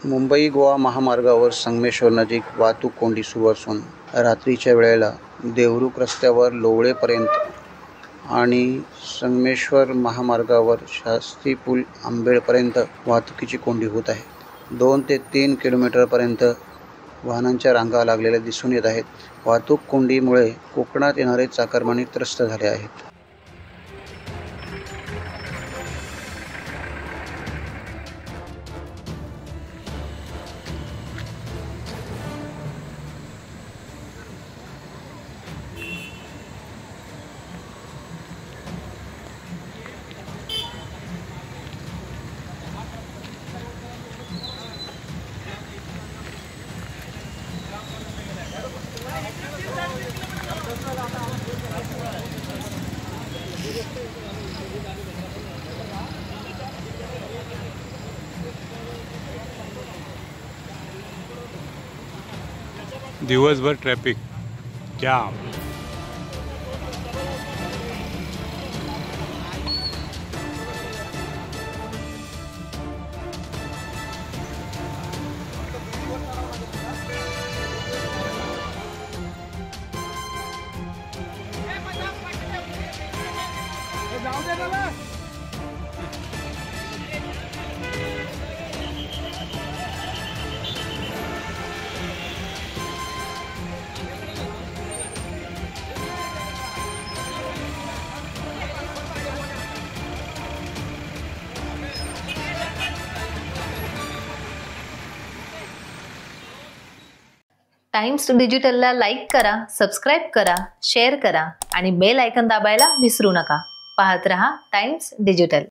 मुंबई गोवा महामार्गावर संगमेश्वर नजीक वाहतूक कोंडी सुरू असून रात्रीच्या वेळेला देवरुख रस्त्यावर लोवळेपर्यंत आणि संगमेश्वर महामार्गावर शास्त्री पूल आंबेडपर्यंत वाहतुकीची कोंडी होत आहे. 2 ते 3 किलोमीटरपर्यंत वाहनांच्या रांगा लागलेल्या दिसून येत आहेत. वाहतूक कोंडीमुळे कोकणात येणारे चाकरमानी त्रस्त झाले आहेत. दिवसभर ट्रॅफिक जाम. टाइम्स डिजिटलला लाईक करा, सबस्क्राईब करा, शेअर करा आणि बेल आयकॉन दाबायला विसरू नका. पाहत रहा टाइम्स डिजिटल.